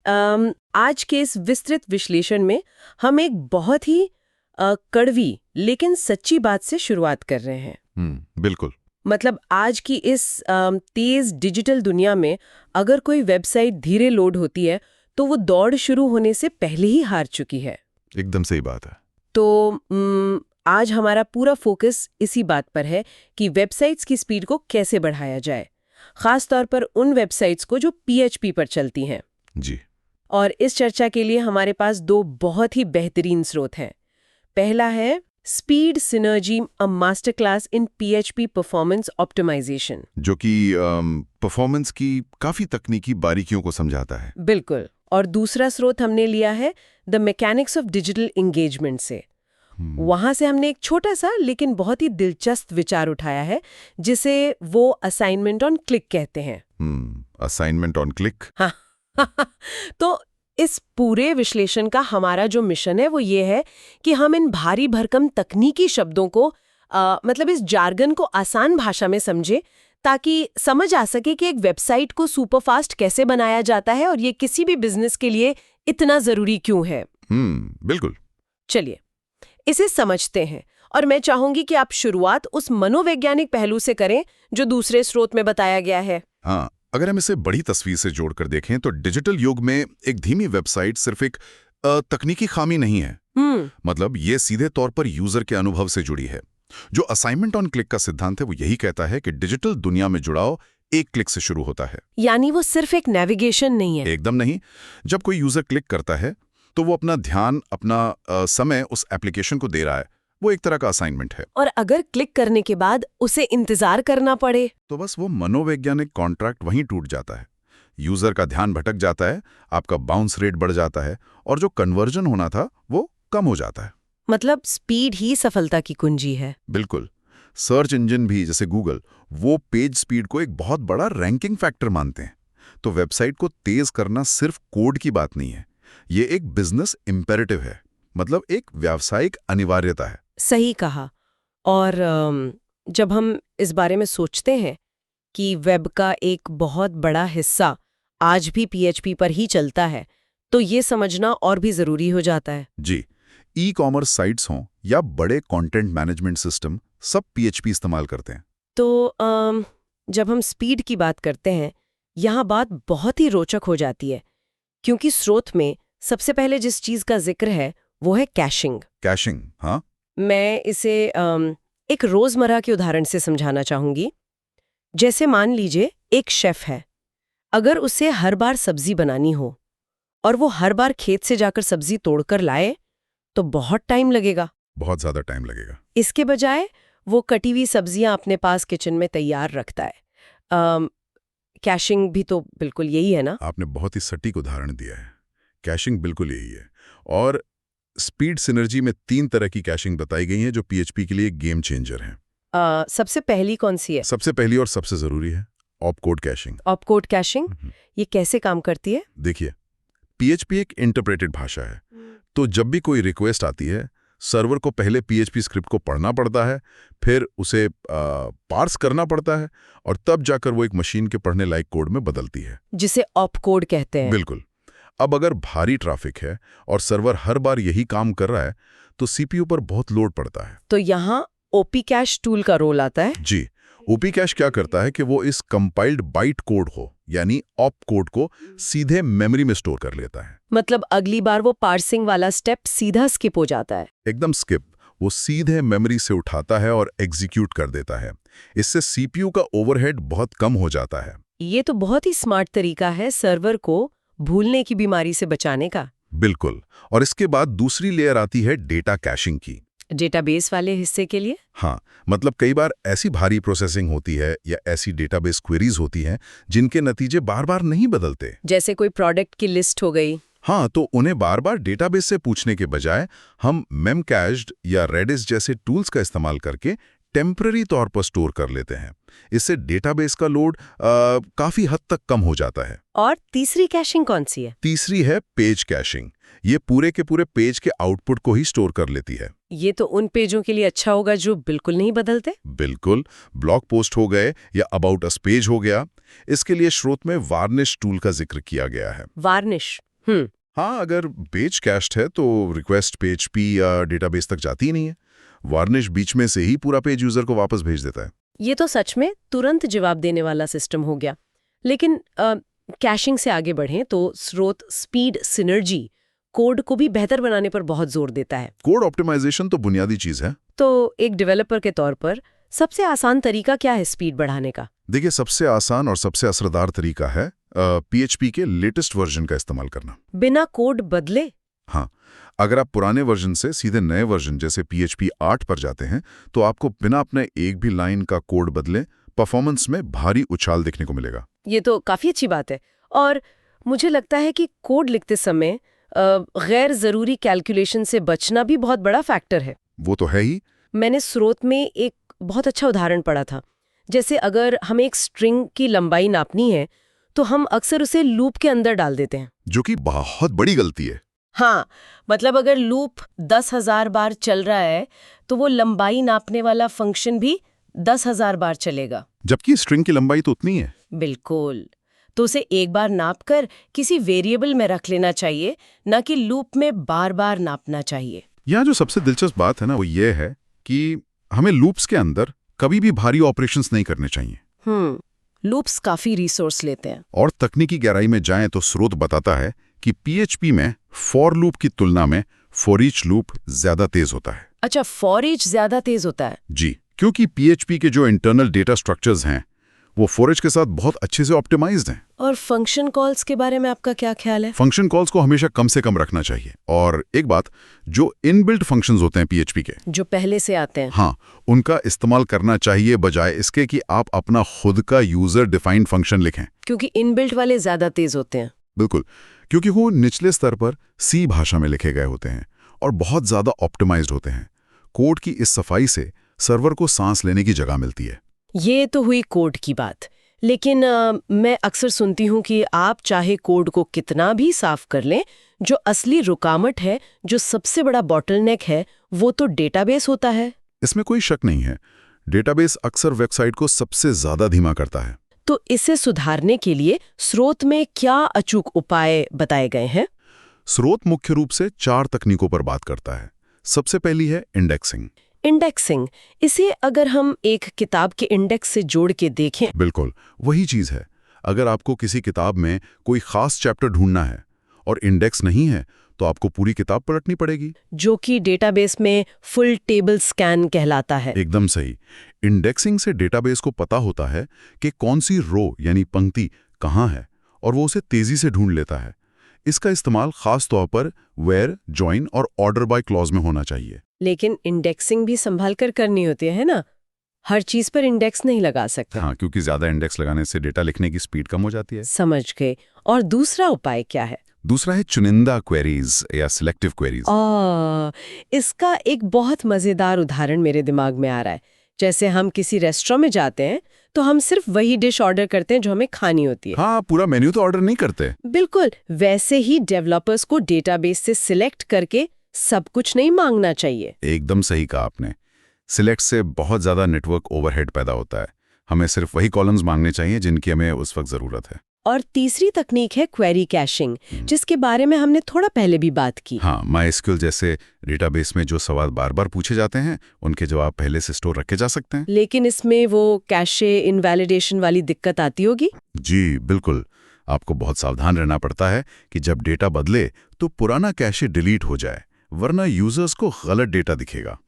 आज के इस विस्तृत विश्लेषण में हम एक बहुत ही कड़वी लेकिन सच्ची बात से शुरुआत कर रहे हैं। बिल्कुल। मतलब आज की इस तेज डिजिटल दुनिया में अगर कोई वेबसाइट धीरे लोड होती है तो वो दौड़ शुरू होने से पहले ही हार चुकी है। एकदम सही बात है। तो आज हमारा पूरा फोकस इसी बात पर है कि वेबसाइट्स की स्पीड को कैसे बढ़ाया जाए, खास तौर पर उन वेबसाइट्स को जो PHP पर चलती हैं। जी। और इस चर्चा के लिए हमारे पास दो बहुत ही बेहतरीन स्रोत हैं। पहला है speed synergy, a master class in PHP performance optimisation, जो कि परफॉर्मेंस की काफी तकनीकी बारीकियों को समझाता है। बिल्कुल। और दूसरा स्रोत हमने लिया है the mechanics of digital engagement से। वहां से हमने एक छोटा सा लेकिन बहुत ही दिलचस्प विचार उठाया है जिसे वो असाइनमेंट ऑन क्लिक कहते हैं। Assignment on click. हाँ। तो इस पूरे विश्लेषण का हमारा जो मिशन है वो ये है कि हम इन भारी भरकम तकनीकी शब्दों को मतलब इस जार्गन को आसान भाषा में समझे, ताकि समझ आ सके कि एक वेबसाइट को सुपरफास्ट कैसे बनाया जाता है और ये किसी भी बिजनेस के लिए इतना जरूरी क्यों है। बिल्कुल। चलिए इसे समझते हैं, और मैं चाहूंगी कि आप शुरुआत उस मनोवैज्ञानिक पहलू से करें जो दूसरे स्रोत में बताया गया है। हाँ, अगर हम इसे बड़ी तस्वीर से जोड़कर देखें तो डिजिटल युग में एक धीमी वेबसाइट सिर्फ एक तकनीकी खामी नहीं है। मतलब ये सीधे तौर पर यूजर के अनुभव से जुड़ी है। जो असाइनमेंट ऑन क्लिक का सिद्धांत है वो यही कहता है कि डिजिटल दुनिया में जुड़ाव एक क्लिक से शुरू होता है। यानी वो सिर्फ एक नेविगेशन नहीं है। एकदम नहीं। जब कोई यूजर क्लिक करता है तो वो अपना ध्यान, अपना समय उस एप्लीकेशन को दे रहा है। वो एक तरह का असाइनमेंट है। और अगर क्लिक करने के बाद उसे इंतजार करना पड़े तो बस वो मनोवैज्ञानिक कॉन्ट्रैक्ट वहीं टूट जाता है। यूजर का ध्यान भटक जाता है, आपका बाउंस रेट बढ़ जाता है और जो कन्वर्जन होना था वो कम हो जाता है। मतलब स्पीड ही सफलता की कुंजी है। बिल्कुल। सर्च इंजन भी जैसे गूगल वो पेज स्पीड को एक बहुत बड़ा रैंकिंग फैक्टर मानते हैं। तो वेबसाइट को तेज करना सिर्फ कोड की बात नहीं है, ये एक बिजनेस इंपेरेटिव है, मतलब एक व्यावसायिक अनिवार्यता है। सही कहा। और जब हम इस बारे में सोचते हैं कि वेब का एक बहुत बड़ा हिस्सा आज भी PHP पर ही चलता है, तो ये समझना और भी जरूरी हो जाता है। जी। ई-कॉमर्स साइट्स हों या बड़े कंटेंट मैनेजमेंट सिस्टम, सब PHP इस्तेमाल करते हैं। तो जब हम स्पीड की बात करते हैं, यहाँ बात बहुत ही रोचक हो जाती है, क्योंकि स्रोत में सबसे पहले जिस चीज का जिक्र है वो है कैशिंग। कैशिंग, हाँ। मैं इसे एक रोजमर्रा के उदाहरण से समझाना चाहूंगी। जैसे मान लीजिए एक शेफ है, अगर उसे हर बार सब्जी बनानी हो और वो हर बार खेत से जाकर सब्जी तोड़कर लाए तो बहुत टाइम लगेगा। बहुत ज्यादा टाइम लगेगा। इसके बजाय वो कटी हुई सब्जियां अपने पास किचन में तैयार रखता है। कैशिंग भी तो बिल्कुल यही है ना। आपने बहुत ही सटीक उदाहरण दिया है। कैशिंग बिल्कुल यही है। और स्पीड सिनर्जी में 3 तरह की कैशिंग बताई गई हैं जो PHP के लिए गेम चेंजर हैं। सबसे पहली कौन सी है? सबसे पहली और सबसे जरूरी है ऑपकोड कैशिंग। ऑपकोड कैशिंग ये कैसे काम करती है? देखिए, PHP एक इंटरप्रेटेड भाषा है, तो जब भी कोई रिक्वेस्ट आती है सर्वर को पहले PHP स्क्रिप्ट को पढ़ना पड़ता है, फिर उसे पार्स करना पड़ता है और तब जाकर वो एक मशीन के पढ़ने लायक कोड में बदलती है, जिसे ऑपकोड कहते हैं। बिल्कुल। अब अगर भारी ट्रैफिक है और सर्वर हर बार यही काम कर रहा है तो CPU पर बहुत लोड पड़ता है। तो यहाँ OP कैश टूल का रोल आता है। जी। OP कैश क्या करता है कि वो इस कंपाइल्ड बाइट कोड हो यानी ऑप कोड को सीधे मेमोरी में स्टोर कर लेता है। मतलब अगली बार वो पार्सिंग वाला स्टेप सीधा स्किप हो जाता है। एकदम स्किप। वो सीधे मेमोरी से उठाता है और एग्जीक्यूट कर देता है। इससे CPU का ओवरहेड बहुत कम हो जाता है। ये तो बहुत ही स्मार्ट तरीका है सर्वर को भूलने की बीमारी से बचाने का। बिल्कुल। और इसके बाद दूसरी लेयर आती है डेटा कैशिंग की। डेटाबेस वाले हिस्से के लिए? हाँ, मतलब कई बार ऐसी भारी प्रोसेसिंग होती है या ऐसी डेटाबेस क्वेरीज होती हैं जिनके नतीजे बार बार नहीं बदलते। जैसे कोई प्रोडक्ट की लिस्ट हो गई। हाँ, तो उन्हें बार बार डेटाबेस से पूछने के बजाय हम मेमकैच्ड या रेडिस जैसे टूल्स का इस्तेमाल करके टेम्पररी तौर पर स्टोर कर लेते हैं। इससे डेटाबेस का लोड काफी हद तक कम हो जाता है। और तीसरी कैशिंग कौन सी है? तीसरी है पेज कैशिंग। ये पूरे के पूरे पेज के आउटपुट को ही स्टोर कर लेती है। ये तो उन पेजों के लिए अच्छा होगा जो बिल्कुल नहीं बदलते। बिल्कुल। ब्लॉग पोस्ट हो गए या अबाउट अस पेज हो गया। इसके लिए स्रोत में वार्निश टूल का जिक्र किया गया है। वार्निश हाँ, अगर पेज कैश्ड है तो रिक्वेस्ट PHP या डेटाबेस तक जाती ही नहीं है। वार्निश बीच में से ही पूरा पेज यूजर को वापस भेज देता है। ये तो सच में तुरंत जवाब देने वाला सिस्टम हो गया। लेकिन कैशिंग से आगे बढ़ें तो स्रोत स्पीड सिनर्जी कोड को भी बेहतर बनाने पर बहुत जोर देता है। कोड ऑप्टिमाइजेशन तो बुनियादी चीज है। तो एक डेवलपर के तौर पर सबसे आसान तरीका क्या है स्पीड बढ़ाने का? देखिए, सबसे आसान और सबसे असरदार तरीका है PHP के लेटेस्ट वर्जन का इस्तेमाल करना। बिना कोड बदले? हाँ, अगर आप पुराने वर्जन से सीधे नए वर्जन जैसे PHP 8 पर जाते हैं तो आपको बिना अपने एक भी लाइन का कोड बदले परफॉर्मेंस में भारी उछाल देखने को मिलेगा। ये तो काफी अच्छी बात है। और मुझे लगता है कि कोड लिखते समय गैर जरूरी कैलकुलेशन से बचना भी बहुत बड़ा फैक्टर है। वो तो है ही। मैंने स्रोत में एक बहुत अच्छा उदाहरण पढ़ा था। जैसे अगर हमें एक स्ट्रिंग की लंबाई नापनी है तो हम अक्सर उसे लूप के अंदर डाल देते हैं, जो कि बहुत बड़ी गलती है। हाँ, मतलब अगर लूप 10,000 बार चल रहा है तो वो लंबाई नापने वाला फंक्शन भी 10,000 बार चलेगा, जबकि स्ट्रिंग की लंबाई तो उतनी है। बिल्कुल। तो उसे एक बार नापकर किसी वेरिएबल में रख लेना चाहिए, न कि लूप में बार बार नापना चाहिए। यहाँ जो सबसे दिलचस्प बात है ना वो ये है कि हमें लूप्स के अंदर कभी भी भारी ऑपरेशंस नहीं करने चाहिए। लूप्स काफी रिसोर्स लेते हैं। और तकनीकी गहराई में जाएं तो स्रोत बताता है कि PHP में फॉर लूप की तुलना में फॉर ईच लूप ज्यादा तेज होता है। अच्छा, फॉर ईच ज्यादा तेज होता है? जी, क्योंकि PHP के जो इंटरनल डेटा स्ट्रक्चर्स हैं वो फॉर ईच के साथ बहुत अच्छे से ऑप्टिमाइज्ड हैं। और फंक्शन कॉल्स के बारे में आपका क्या ख्याल है? फंक्शन कॉल्स को हमेशा कम से कम रखना चाहिए। और एक बात, जो इनबिल्ट फंक्शंस होते हैं PHP के, जो पहले से आते हैं, हाँ, उनका इस्तेमाल करना चाहिए बजाय इसके कि आप अपना खुद का यूजर डिफाइंड फंक्शन लिखें। क्योंकि इनबिल्ट वाले ज्यादा तेज होते हैं। बिल्कुल, क्योंकि वो निचले स्तर पर C भाषा में लिखे गए होते हैं और बहुत ज्यादा ऑप्टिमाइज्ड होते हैं। कोड की इस सफाई से सर्वर को सांस लेने की जगह मिलती है। ये तो हुई कोड की बात। लेकिन मैं अक्सर सुनती हूँ कि आप चाहे कोड को कितना भी साफ कर लें, जो असली रुकावट है, जो सबसे बड़ा बॉटलनेक है, वो तो डेटाबेस होता है। इसमें कोई शक नहीं है। डेटाबेस अक्सर वेबसाइट को सबसे ज्यादा धीमा करता है। तो इसे सुधारने के लिए स्रोत में क्या अचूक उपाय बताए गए हैं? स्रोत मुख्य रूप से 4 तकनीकों पर बात करता है। सबसे पहली है इंडेक्सिंग। इंडेक्सिंग, इसे अगर हम एक किताब के इंडेक्स से जोड़ के देखें। बिल्कुल वही चीज है। अगर आपको किसी किताब में कोई खास चैप्टर ढूंढना है और इंडेक्स नहीं है तो आपको पूरी किताब पलटनी पड़ेगी, जो कि डेटाबेस में फुल टेबल स्कैन कहलाता है। एकदम सही। इंडेक्सिंग से डेटाबेस को पता होता है कि कौन सी रो यानी पंक्ति कहाँ है और वो उसे तेजी से ढूंढ लेता है। इसका इस्तेमाल खास तौर पर वेयर, जॉइन और ऑर्डर बाय क्लॉज में होना चाहिए। लेकिन इंडेक्सिंग भी संभाल कर करनी होती है ना? हर चीज पर इंडेक्स नहीं लगा सकते। हाँ, क्योंकि ज्यादा इंडेक्स लगाने से डेटा लिखने की स्पीड कम हो जाती है। समझ गए। और दूसरा उपाय क्या है? दूसरा है चुनिंदा क्वेरीज या सिलेक्टिव क्वेरीज। इसका एक बहुत मजेदार उदाहरण मेरे दिमाग में आ रहा है। जैसे हम किसी रेस्टोरेंट में जाते हैं तो हम सिर्फ वही डिश ऑर्डर करते हैं जो हमें खानी होती है। हाँ, पूरा मेन्यू तो ऑर्डर नहीं करते। बिल्कुल वैसे ही डेवलपर्स को डेटाबेस से सिलेक्ट करके सब कुछ नहीं मांगना चाहिए। एकदम सही कहा आपने। सिलेक्ट से बहुत ज्यादा नेटवर्क ओवरहेड पैदा होता है। हमें सिर्फ वही कॉलम्स मांगने चाहिए जिनकी हमें उस वक्त जरूरत है। और तीसरी तकनीक है क्वेरी कैशिंग, जिसके बारे में हमने थोड़ा पहले भी बात की। हाँ, MySQL जैसे डेटाबेस में जो सवाल बार बार पूछे जाते हैं उनके जवाब पहले से स्टोर रखे जा सकते हैं। लेकिन इसमें वो कैशे इनवैलिडेशन वाली दिक्कत आती होगी? जी बिल्कुल। आपको बहुत सावधान रहना पड़ता है कि जब डेटा बदले तो पुराना कैशे डिलीट हो जाए, वरना यूजर्स को गलत डेटा दिखेगा।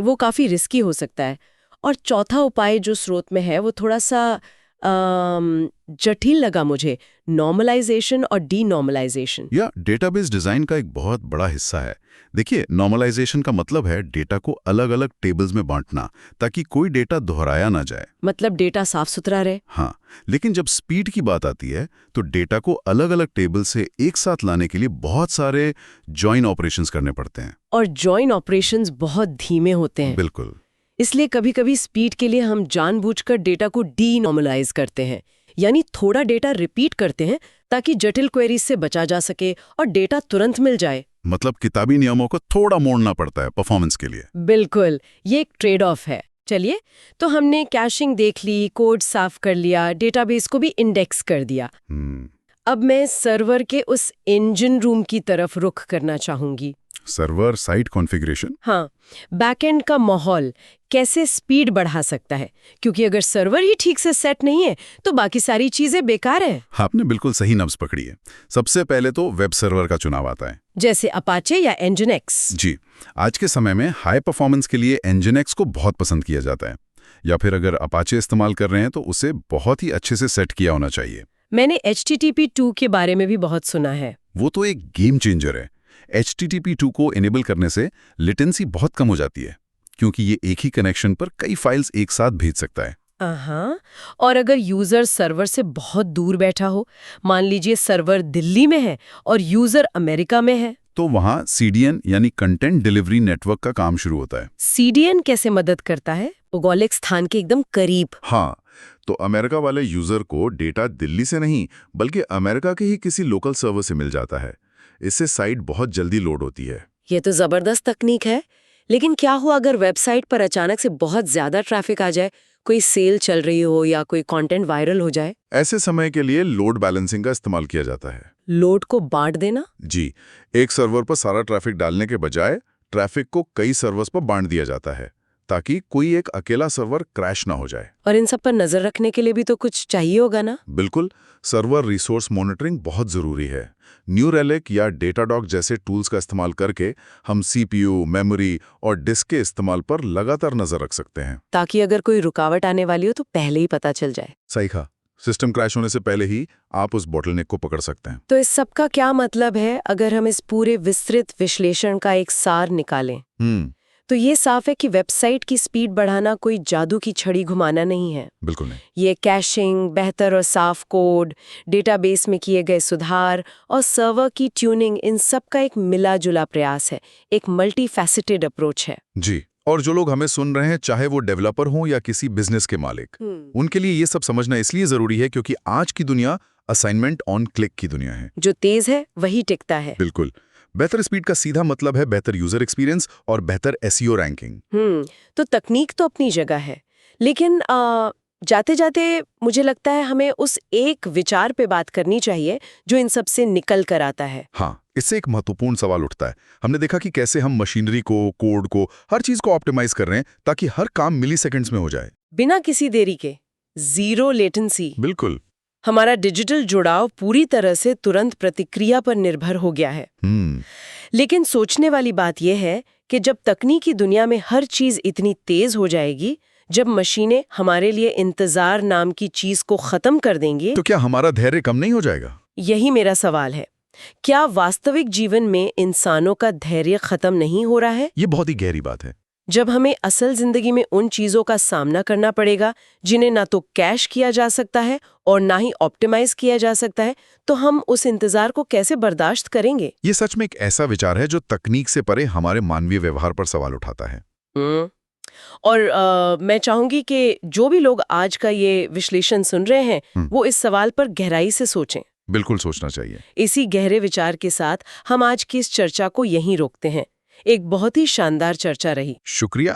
वो काफी रिस्की हो सकता है। और चौथा उपाय जो स्रोत में है वो थोड़ा सा जटिल लगा मुझे, नॉर्मलाइजेशन और डीनॉर्मलाइजेशन। या डेटाबेस डिजाइन का एक बहुत बड़ा हिस्सा है। देखिए, नॉर्मलाइजेशन का मतलब है डेटा को अलग अलग टेबल्स में बांटना ताकि कोई डेटा दोहराया ना जाए। मतलब डेटा साफ सुथरा रहे। हाँ, लेकिन जब स्पीड की बात आती है तो डेटा को अलग अलग टेबल से एक साथ लाने के लिए बहुत सारे जॉइन ऑपरेशंस करने पड़ते हैं। और जॉइन ऑपरेशंस बहुत धीमे होते हैं। बिल्कुल। इसलिए कभी कभी स्पीड के लिए हम जानबूझकर डेटा को डीनॉर्मलाइज करते हैं, यानी थोड़ा डेटा रिपीट करते हैं ताकि जटिल क्वेरीज से बचा जा सके और डेटा तुरंत मिल जाए। मतलब किताबी नियमों को थोड़ा मोड़ना पड़ता है परफॉर्मेंस के लिए। बिल्कुल, ये एक ट्रेड ऑफ है। चलिए, तो हमने कैशिंग देख ली, कोड साफ कर लिया, डेटाबेस को भी इंडेक्स कर दिया। अब मैं सर्वर के उस इंजन रूम की तरफ रुख करना चाहूंगी। Server site configuration. हाँ, बैकएंड का माहौल कैसे स्पीड बढ़ा सकता है, क्योंकि अगर सर्वर ही ठीक से सेट नहीं है तो बाकी सारी चीजें बेकार है। आपने बिल्कुल सही नब्ज पकड़ी है। सबसे पहले तो वेब सर्वर का चुनाव आता है, जैसे अपाचे या एनजिन-एक्स। जी, आज के समय में हाई परफॉर्मेंस के लिए एनजिन-एक्स को बहुत पसंद किया जाता है। या फिर अगर अपाचे इस्तेमाल कर रहे हैं तो उसे बहुत ही अच्छे से सेट किया होना चाहिए। मैंने HTTP2 के बारे में भी बहुत सुना है। वो तो एक गेम चेंजर है। HTTP2 को इनेबल करने से लेटेंसी बहुत कम हो जाती है, क्योंकि ये एक ही कनेक्शन पर कई फाइल्स एक साथ भेज सकता है। हाँ, और अगर यूजर सर्वर से बहुत दूर बैठा हो, मान लीजिए सर्वर दिल्ली में है और यूजर अमेरिका में है, तो वहाँ CDN यानी कंटेंट डिलीवरी नेटवर्क का काम शुरू होता है। CDN कैसे मदद करता है? भौगोलिक स्थान के एकदम करीब। हाँ, तो अमेरिका वाले यूजर को डेटा दिल्ली से नहीं बल्कि अमेरिका के ही किसी लोकल सर्वर से मिल जाता है। इससे साइट बहुत जल्दी लोड होती है। ये तो जबरदस्त तकनीक है। लेकिन क्या हुआ अगर वेबसाइट पर अचानक से बहुत ज्यादा ट्रैफिक आ जाए, कोई सेल चल रही हो या कोई कंटेंट वायरल हो जाए? ऐसे समय के लिए लोड बैलेंसिंग का इस्तेमाल किया जाता है। लोड को बांट देना? जी, एक सर्वर पर सारा ट्रैफिक डालने के बजाय ट्रैफिक को कई सर्वर्स पर बांट दिया जाता है, ताकि कोई एक अकेला सर्वर क्रैश ना हो जाए। और इन सब पर नजर रखने के लिए भी तो कुछ चाहिए होगा ना? बिल्कुल, सर्वर रिसोर्स मॉनिटरिंग बहुत जरूरी है। न्यू रेलिक या डेटाडॉग जैसे टूल्स का इस्तेमाल करके हम CPU, मेमोरी और डिस्क के इस्तेमाल पर लगातार नजर रख सकते हैं, ताकि अगर कोई रुकावट आने वाली हो तो पहले ही पता चल जाए। सही कहा। सिस्टम क्रैश होने से पहले ही आप उस बॉटलनेक को पकड़ सकते हैं। तो इस सब का क्या मतलब है अगर हम इस पूरे विस्तृत विश्लेषण का एक सार निकालें? तो ये साफ है कि वेबसाइट की स्पीड बढ़ाना कोई जादू की छड़ी घुमाना नहीं है। बिल्कुल नहीं। ये कैशिंग, बेहतर और साफ कोड, डेटाबेस में किए गए सुधार और सर्वर की ट्यूनिंग, इन सब का एक मिला जुला प्रयास है, एक मल्टी फैसेटेड अप्रोच है। जी, और जो लोग हमें सुन रहे हैं, चाहे वो डेवलपर हों या किसी बिजनेस के मालिक, उनके लिए ये सब समझना इसलिए जरूरी है क्योंकि आज की दुनिया असाइनमेंट ऑन क्लिक की दुनिया है। जो तेज है वही टिकता है। बिल्कुल। बेहतर स्पीड का सीधा मतलब है बेहतर यूजर एक्सपीरियंस और बेहतर SEO रैंकिंग। तो तकनीक तो अपनी जगह है, लेकिन जाते जाते मुझे लगता है हमें उस एक विचार पे बात करनी चाहिए जो इन सब से निकल कर आता है। हाँ, इससे एक महत्वपूर्ण सवाल उठता है। हमने देखा कि कैसे हम मशीनरी को, कोड को, हर चीज को ऑप्टिमाइज कर रहे हैं ताकि हर काम मिलीसेकंड्स में हो जाए, बिना किसी देरी के, जीरो लेटेंसी। बिल्कुल। हमारा डिजिटल जुड़ाव पूरी तरह से तुरंत प्रतिक्रिया पर निर्भर हो गया है। लेकिन सोचने वाली बात यह है कि जब तकनीकी दुनिया में हर चीज इतनी तेज हो जाएगी, जब मशीनें हमारे लिए इंतजार नाम की चीज को खत्म कर देंगी, तो क्या हमारा धैर्य कम नहीं हो जाएगा? यही मेरा सवाल है। क्या वास्तविक जीवन में इंसानों का धैर्य खत्म नहीं हो रहा है? ये बहुत ही गहरी बात है। जब हमें असल जिंदगी में उन चीजों का सामना करना पड़ेगा जिन्हें ना तो कैश किया जा सकता है और ना ही ऑप्टिमाइज किया जा सकता है, तो हम उस इंतजार को कैसे बर्दाश्त करेंगे? ये सच में एक ऐसा विचार है जो तकनीक से परे हमारे मानवीय व्यवहार पर सवाल उठाता है। और मैं चाहूंगी कि जो भी लोग आज का ये विश्लेषण सुन रहे हैं वो इस सवाल पर गहराई से सोचें। बिल्कुल सोचना चाहिए। इसी गहरे विचार के साथ हम आज की इस चर्चा को यहीं रोकते हैं। एक बहुत ही शानदार चर्चा रही। शुक्रिया।